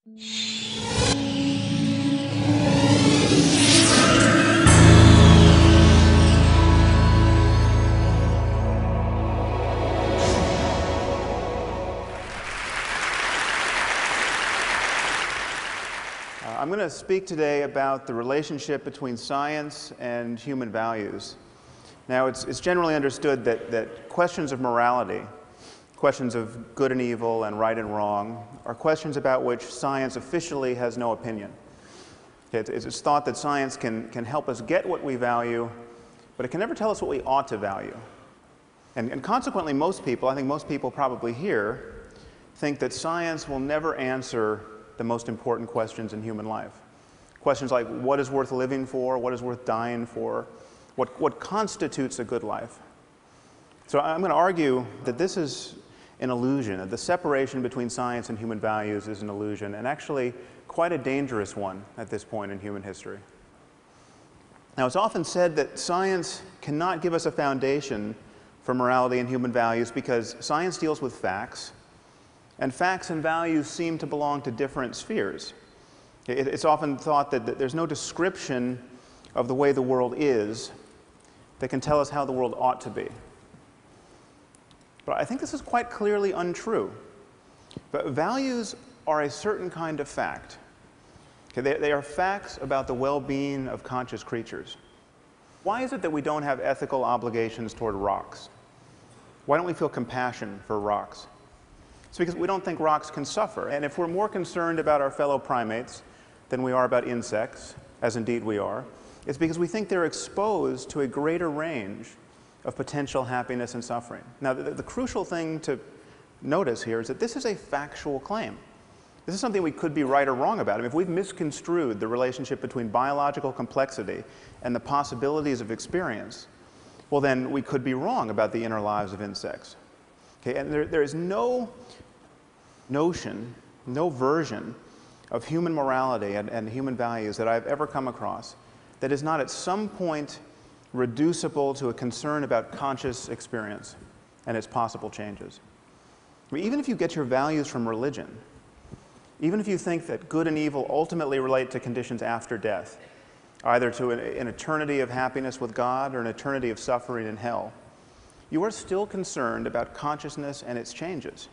I'm going to speak today about the relationship between science and human values. Now, it's generally understood that questions of morality, questions of good and evil and right and wrong, are questions about which science officially has no opinion. It's thought that science can help us get what we value, but it can never tell us what we ought to value. And consequently, most people, I think most people probably here, think that science will never answer the most important questions in human life. Questions like what is worth living for, what is worth dying for, what constitutes a good life. So I'm going to argue that this is an illusion, that the separation between science and human values is an illusion, and actually quite a dangerous one at this point in human history. Now, it's often said that science cannot give us a foundation for morality and human values because science deals with facts, and facts and values seem to belong to different spheres. It's often thought that there's no description of the way the world is that can tell us how the world ought to be. But I think this is quite clearly untrue. But values are a certain kind of fact. They are facts about the well-being of conscious creatures. Why is it that we don't have ethical obligations toward rocks? Why don't we feel compassion for rocks? It's because we don't think rocks can suffer. And if we're more concerned about our fellow primates than we are about insects, as indeed we are, it's because we think they're exposed to a greater range of potential happiness and suffering. Now, the crucial thing to notice here is that this is a factual claim. This is something we could be right or wrong about. I mean, if we've misconstrued the relationship between biological complexity and the possibilities of experience, well, then we could be wrong about the inner lives of insects. Okay, and there is no notion, no version of human morality and human values that I've ever come across that is not at some point reducible to a concern about conscious experience and its possible changes. I mean, even if you get your values from religion, even if you think that good and evil ultimately relate to conditions after death, either to an eternity of happiness with God or an eternity of suffering in hell, you are still concerned about consciousness and its changes.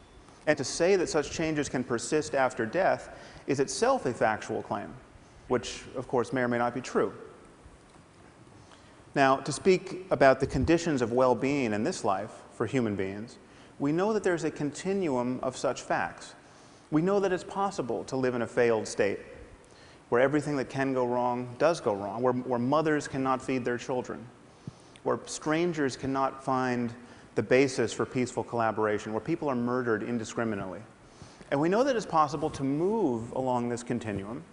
And to say that such changes can persist after death is itself a factual claim, which, of course, may or may not be true. Now, to speak about the conditions of well-being in this life for human beings, we know that there's a continuum of such facts. We know that it's possible to live in a failed state, where everything that can go wrong does go wrong, where mothers cannot feed their children, where strangers cannot find the basis for peaceful collaboration, where people are murdered indiscriminately. And we know that it's possible to move along this continuum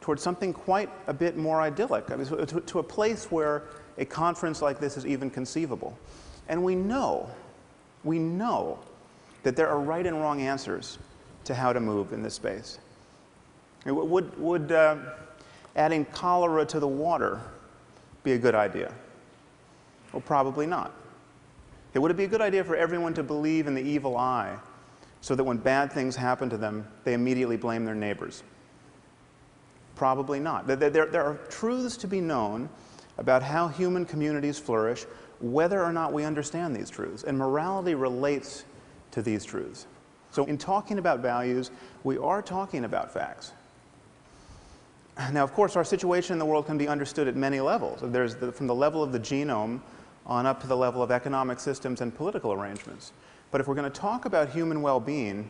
towards something quite a bit more idyllic, I mean, to a place where a conference like this is even conceivable. And we know that there are right and wrong answers to how to move in this space. Would adding cholera to the water be a good idea? Well, probably not. Would it be a good idea for everyone to believe in the evil eye so that when bad things happen to them, they immediately blame their neighbors? Probably not. There are truths to be known about how human communities flourish, whether or not we understand these truths. And morality relates to these truths. So in talking about values, we are talking about facts. Now, of course, our situation in the world can be understood at many levels. There's from the level of the genome on up to the level of economic systems and political arrangements. But if we're going to talk about human well-being,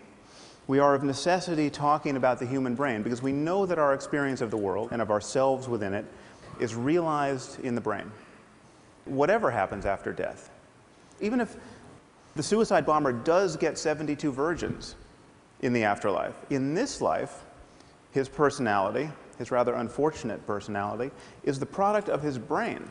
we are of necessity talking about the human brain, because we know that our experience of the world and of ourselves within it is realized in the brain. Whatever happens after death, even if the suicide bomber does get 72 virgins in the afterlife, in this life, his personality, his rather unfortunate personality, is the product of his brain.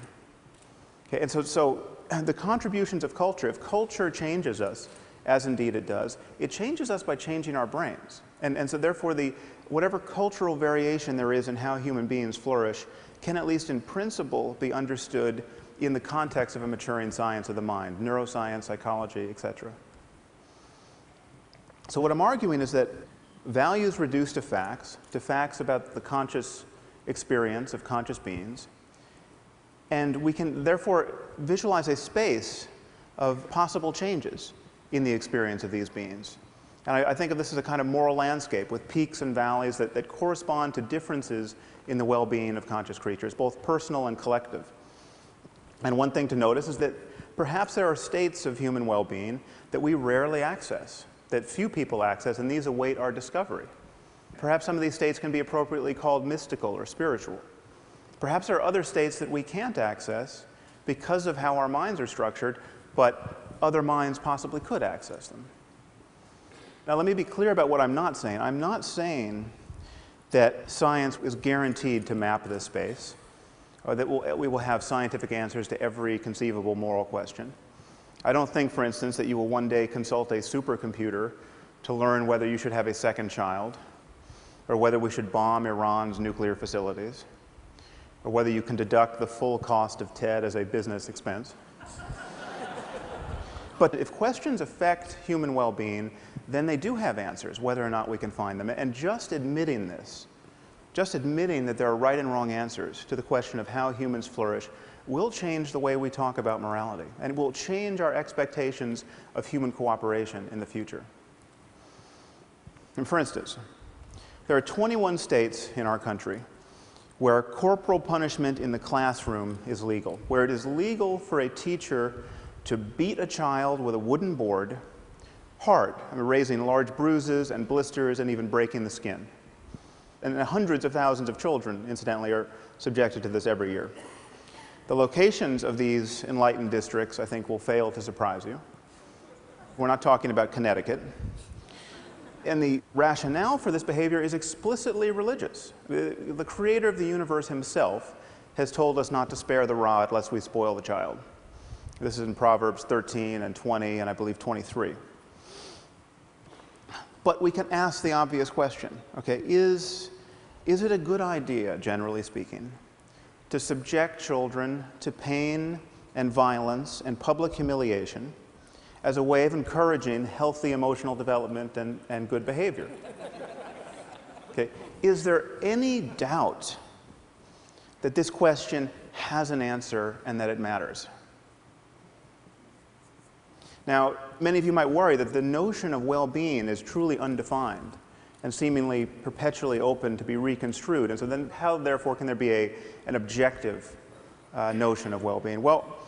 Okay, and so the contributions of culture, if culture changes us, as indeed it does, it changes us by changing our brains. And so therefore, whatever cultural variation there is in how human beings flourish can, at least in principle, be understood in the context of a maturing science of the mind, neuroscience, psychology, etc. So what I'm arguing is that values reduced to facts about the conscious experience of conscious beings, and we can therefore visualize a space of possible changes in the experience of these beings. And I think of this as a kind of moral landscape with peaks and valleys that correspond to differences in the well-being of conscious creatures, both personal and collective. And one thing to notice is that perhaps there are states of human well-being that we rarely access, that few people access, and these await our discovery. Perhaps some of these states can be appropriately called mystical or spiritual. Perhaps there are other states that we can't access because of how our minds are structured, but other minds possibly could access them. Now, let me be clear about what I'm not saying. I'm not saying that science is guaranteed to map this space, or that we will have scientific answers to every conceivable moral question. I don't think, for instance, that you will one day consult a supercomputer to learn whether you should have a second child, or whether we should bomb Iran's nuclear facilities, or whether you can deduct the full cost of TED as a business expense. But if questions affect human well-being, then they do have answers, whether or not we can find them. And just admitting this, just admitting that there are right and wrong answers to the question of how humans flourish, will change the way we talk about morality, and it will change our expectations of human cooperation in the future. And for instance, there are 21 states in our country where corporal punishment in the classroom is legal, where it is legal for a teacher to beat a child with a wooden board hard, raising large bruises and blisters and even breaking the skin. And hundreds of thousands of children, incidentally, are subjected to this every year. The locations of these enlightened districts, I think, will fail to surprise you. We're not talking about Connecticut. And the rationale for this behavior is explicitly religious. The creator of the universe himself has told us not to spare the rod lest we spoil the child. This is in Proverbs 13 and 20 and I believe 23. But we can ask the obvious question, okay, is it a good idea, generally speaking, to subject children to pain and violence and public humiliation as a way of encouraging healthy emotional development and good behavior? Okay. Is there any doubt that this question has an answer and that it matters? Now, many of you might worry that the notion of well-being is truly undefined and seemingly perpetually open to be reconstrued. And so then how, therefore, can there be an objective notion of well-being? Well,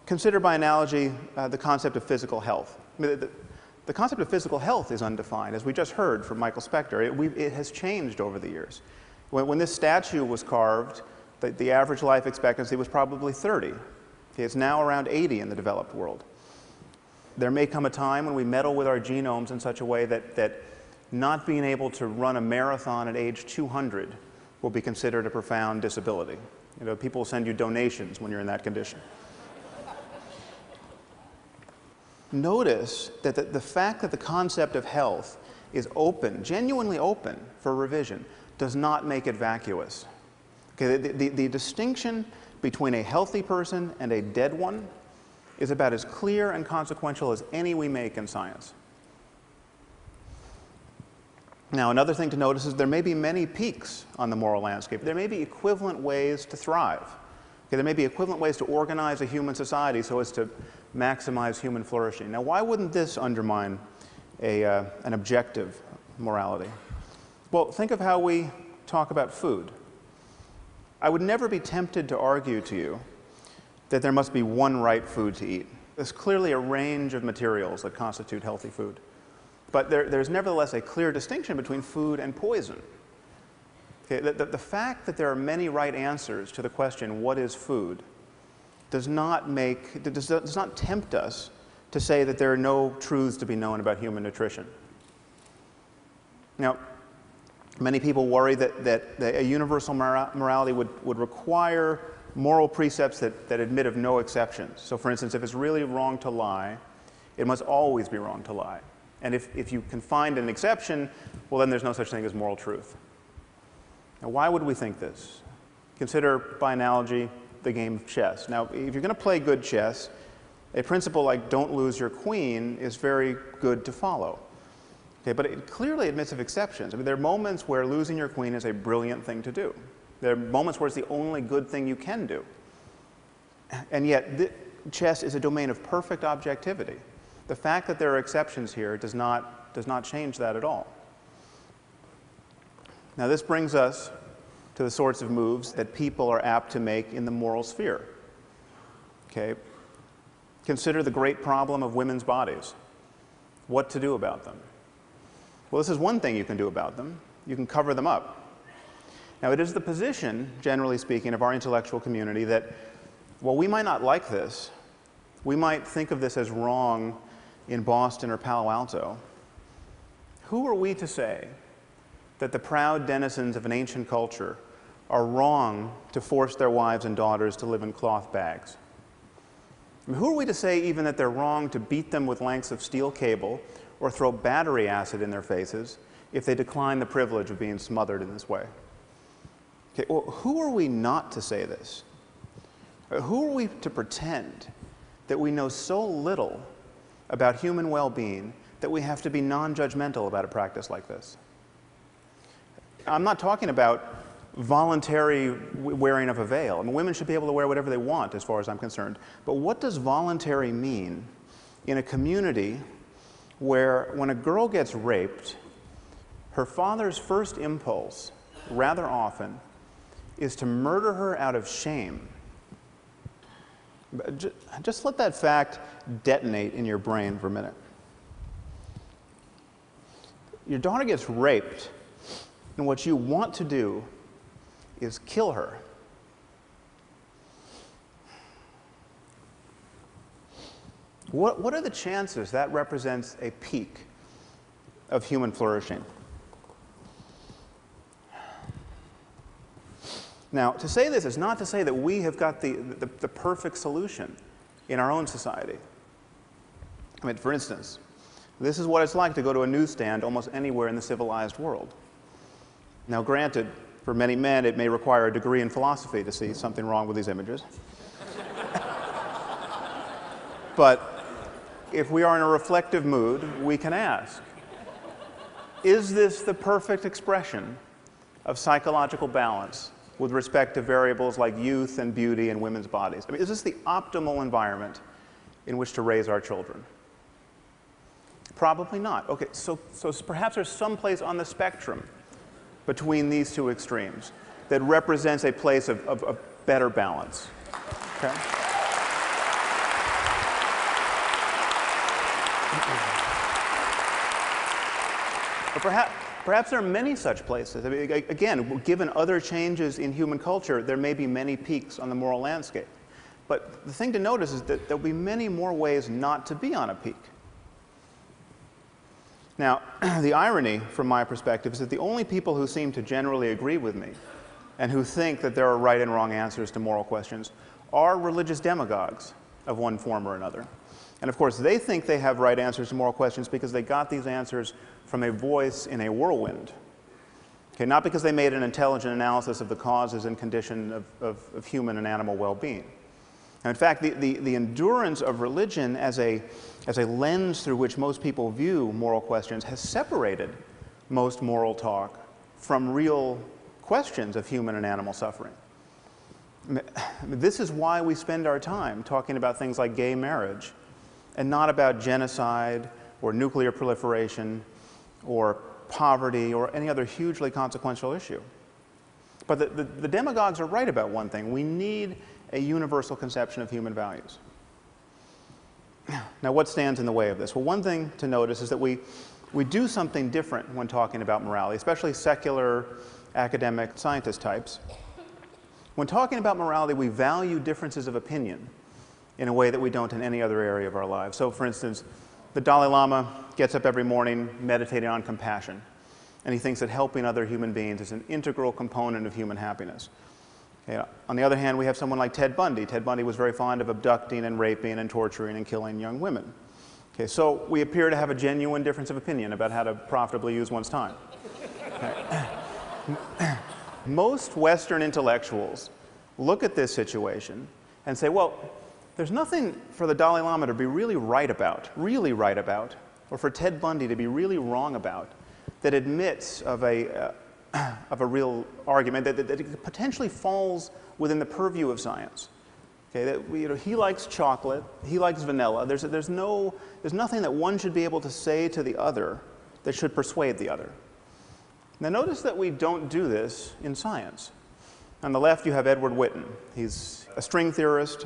consider by analogy the concept of physical health. I mean, the concept of physical health is undefined, as we just heard from Michael Spector. It has changed over the years. When this statue was carved, the average life expectancy was probably 30. Okay, it's now around 80 in the developed world. There may come a time when we meddle with our genomes in such a way that not being able to run a marathon at age 200 will be considered a profound disability. You know, people will send you donations when you're in that condition. Notice that the fact that the concept of health is open, genuinely open for revision, does not make it vacuous. Okay, the distinction between a healthy person and a dead one is about as clear and consequential as any we make in science. Now, another thing to notice is there may be many peaks on the moral landscape. There may be equivalent ways to thrive. Okay, there may be equivalent ways to organize a human society so as to maximize human flourishing. Now, why wouldn't this undermine an objective morality? Well, think of how we talk about food. I would never be tempted to argue to you that there must be one right food to eat. There's clearly a range of materials that constitute healthy food. But there's nevertheless a clear distinction between food and poison. Okay, the fact that there are many right answers to the question, what is food, does not tempt us to say that there are no truths to be known about human nutrition. Now, many people worry that a universal morality would require moral precepts that admit of no exceptions. So for instance, if it's really wrong to lie, it must always be wrong to lie. And if you can find an exception, well, then there's no such thing as moral truth. Now, why would we think this? Consider, by analogy, the game of chess. Now, if you're going to play good chess, a principle like don't lose your queen is very good to follow. Okay, but it clearly admits of exceptions. I mean, there are moments where losing your queen is a brilliant thing to do. There are moments where it's the only good thing you can do. And yet, chess is a domain of perfect objectivity. The fact that there are exceptions here does not change that at all. Now, this brings us to the sorts of moves that people are apt to make in the moral sphere. Okay? Consider the great problem of women's bodies. What to do about them? Well, this is one thing you can do about them. You can cover them up. Now, it is the position, generally speaking, of our intellectual community that, while we might not like this, we might think of this as wrong in Boston or Palo Alto. Who are we to say that the proud denizens of an ancient culture are wrong to force their wives and daughters to live in cloth bags? I mean, who are we to say even that they're wrong to beat them with lengths of steel cable or throw battery acid in their faces if they decline the privilege of being smothered in this way? Okay, well, who are we not to say this? Who are we to pretend that we know so little about human well-being that we have to be non-judgmental about a practice like this? I'm not talking about voluntary wearing of a veil. I mean, women should be able to wear whatever they want as far as I'm concerned. But what does voluntary mean in a community where when a girl gets raped, her father's first impulse, rather often, is to murder her out of shame? Just let that fact detonate in your brain for a minute. Your daughter gets raped, and what you want to do is kill her. What are the chances that represents a peak of human flourishing? Now, to say this is not to say that we have got the perfect solution in our own society. I mean, for instance, this is what it's like to go to a newsstand almost anywhere in the civilized world. Now, granted, for many men, it may require a degree in philosophy to see something wrong with these images. But if we are in a reflective mood, we can ask, is this the perfect expression of psychological balance with respect to variables like youth and beauty in women's bodies? I mean, is this the optimal environment in which to raise our children? Probably not. Okay, so perhaps there's some place on the spectrum between these two extremes that represents a place of better balance. Okay? But perhaps there are many such places. I mean, again, given other changes in human culture, there may be many peaks on the moral landscape. But the thing to notice is that there'll be many more ways not to be on a peak. Now, the irony, from my perspective, is that the only people who seem to generally agree with me and who think that there are right and wrong answers to moral questions are religious demagogues of one form or another. And of course, they think they have right answers to moral questions because they got these answers from a voice in a whirlwind. Okay, not because they made an intelligent analysis of the causes and condition of human and animal well-being. In fact, the endurance of religion as a lens through which most people view moral questions has separated most moral talk from real questions of human and animal suffering. This is why we spend our time talking about things like gay marriage and not about genocide or nuclear proliferation or poverty or any other hugely consequential issue. But the demagogues are right about one thing. We need a universal conception of human values. Now, what stands in the way of this? Well, one thing to notice is that we do something different when talking about morality, especially secular academic scientist types. When talking about morality, we value differences of opinion in a way that we don't in any other area of our lives. So, for instance, the Dalai Lama gets up every morning meditating on compassion, and he thinks that helping other human beings is an integral component of human happiness. Okay, on the other hand, we have someone like Ted Bundy. Ted Bundy was very fond of abducting and raping and torturing and killing young women. Okay, so we appear to have a genuine difference of opinion about how to profitably use one's time. Okay. Most Western intellectuals look at this situation and say, well, there's nothing for the Dalai Lama to be really right about, or for Ted Bundy to be really wrong about, that admits of a real argument, that it potentially falls within the purview of science. Okay, that he likes chocolate, he likes vanilla. There's nothing that one should be able to say to the other that should persuade the other. Now notice that we don't do this in science. On the left you have Edward Witten. He's a string theorist.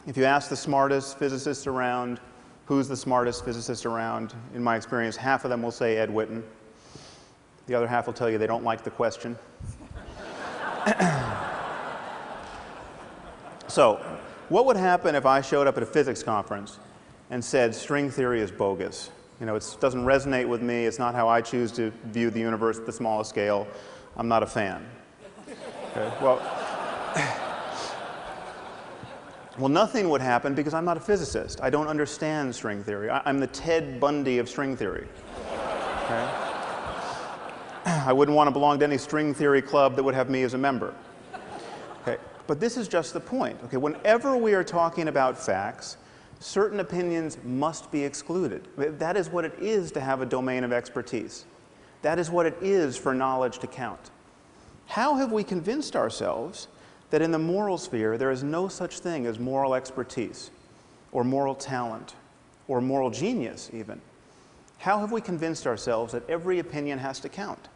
If you ask the smartest physicists around, who's the smartest physicist around, in my experience, half of them will say Ed Witten. The other half will tell you they don't like the question. So, what would happen if I showed up at a physics conference and said string theory is bogus? You know, it doesn't resonate with me, it's not how I choose to view the universe at the smallest scale, I'm not a fan. Okay, well, nothing would happen because I'm not a physicist. I don't understand string theory. I'm the Ted Bundy of string theory. Okay? I wouldn't want to belong to any string theory club that would have me as a member. Okay? But this is just the point. Okay? Whenever we are talking about facts, certain opinions must be excluded. That is what it is to have a domain of expertise. That is what it is for knowledge to count. How have we convinced ourselves that in the moral sphere there is no such thing as moral expertise, or moral talent, or moral genius even? How have we convinced ourselves that every opinion has to count?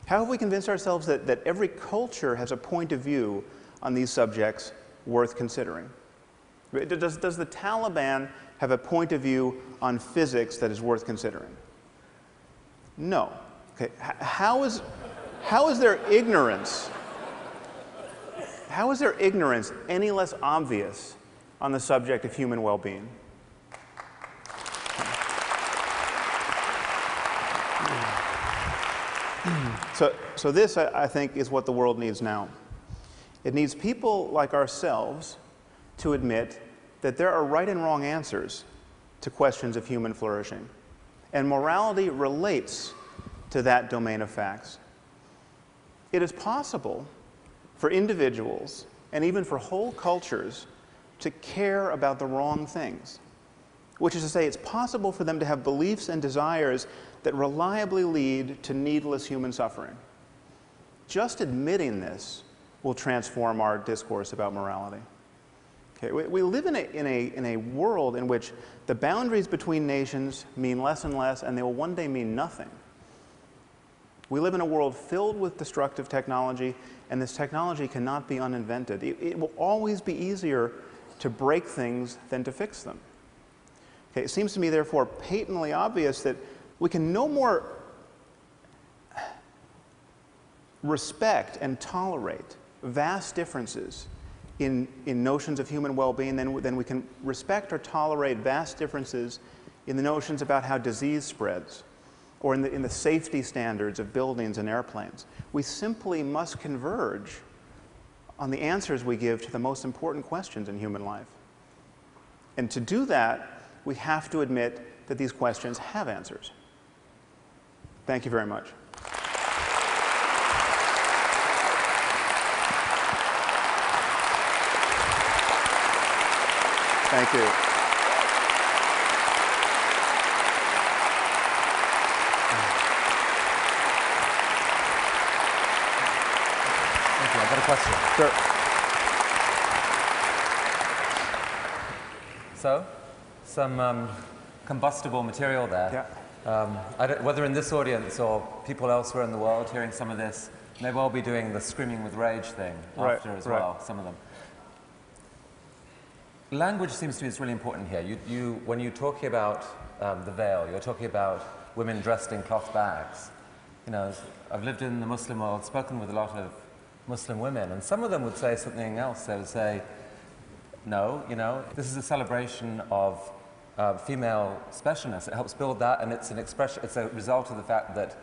How have we convinced ourselves that every culture has a point of view on these subjects worth considering? Does the Taliban have a point of view on physics that is worth considering? No. Okay. How is their ignorance? How is their ignorance any less obvious on the subject of human well-being? So this, I think, is what the world needs now. It needs people like ourselves to admit that there are right and wrong answers to questions of human flourishing. And morality relates to that domain of facts. It is possible for individuals, and even for whole cultures, to care about the wrong things. Which is to say, it's possible for them to have beliefs and desires that reliably lead to needless human suffering. Just admitting this will transform our discourse about morality. Okay, we live in a world in which the boundaries between nations mean less and less, and they will one day mean nothing. We live in a world filled with destructive technology, and this technology cannot be uninvented. It will always be easier to break things than to fix them. Okay, it seems to me, therefore, patently obvious that we can no more respect and tolerate vast differences in notions of human well-being than we can respect or tolerate vast differences in the notions about how disease spreads, or in the safety standards of buildings and airplanes. We simply must converge on the answers we give to the most important questions in human life. And to do that, we have to admit that these questions have answers. Thank you very much. Thank you. I've got a question. Sure. So, some combustible material there. Yeah. Whether in this audience or people elsewhere in the world hearing some of this, may well be doing the screaming with rage thing after as well, some of them. Language seems to me is really important here. When you're talking about the veil, you're talking about women dressed in cloth bags. You know, I've lived in the Muslim world, spoken with a lot of Muslim women, and some of them would say something else. They would say, no, you know, this is a celebration of female specialness. It helps build that, and it's an expression, it's a result of the fact that,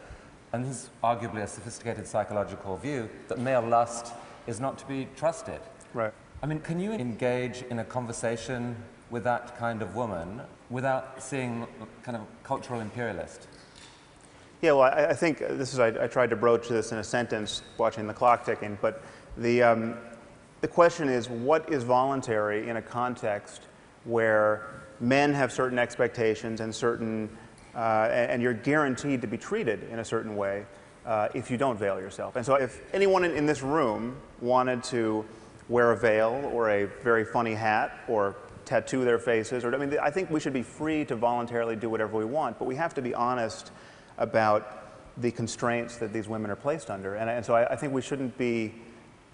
and this is arguably a sophisticated psychological view, that male lust is not to be trusted. Right. I mean, can you engage in a conversation with that kind of woman without seeing kind of cultural imperialist? Yeah, well, I think this is, I tried to broach this in a sentence watching the clock ticking, but the question is, what is voluntary in a context where men have certain expectations and and you're guaranteed to be treated in a certain way if you don't veil yourself. And so if anyone in this room wanted to wear a veil or a very funny hat or tattoo their faces, I think we should be free to voluntarily do whatever we want, but we have to be honest about the constraints that these women are placed under. And so I think we shouldn't be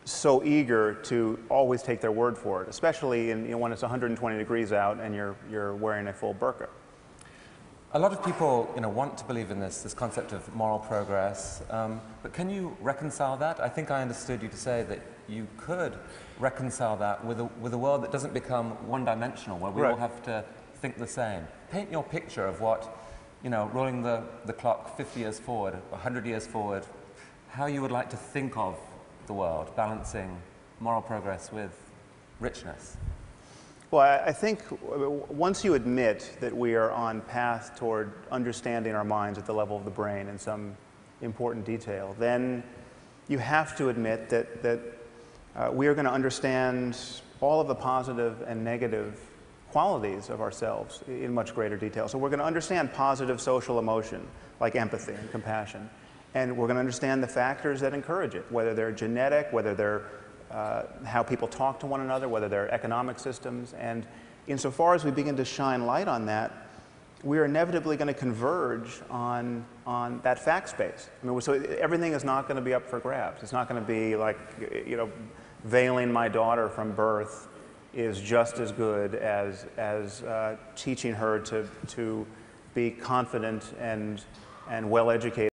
so eager to always take their word for it, especially when it's 120 degrees out and you're wearing a full burqa. A lot of people, want to believe in this concept of moral progress, but can you reconcile that? I think I understood you to say that you could reconcile that with a world that doesn't become one-dimensional, where we all have to think the same. Paint your picture of what, rolling the clock 50 years forward, 100 years forward, how you would like to think of the world, balancing moral progress with richness. Well, I think once you admit that we are on path toward understanding our minds at the level of the brain in some important detail, then you have to admit that we are going to understand all of the positive and negative qualities of ourselves in much greater detail. So we're going to understand positive social emotion, like empathy and compassion. And we're going to understand the factors that encourage it, whether they're genetic, whether they're how people talk to one another, whether they're economic systems. And insofar as we begin to shine light on that, we are inevitably going to converge on that fact space. So everything is not going to be up for grabs. It's not going to be like, veiling my daughter from birth is just as good as teaching her to be confident and well-educated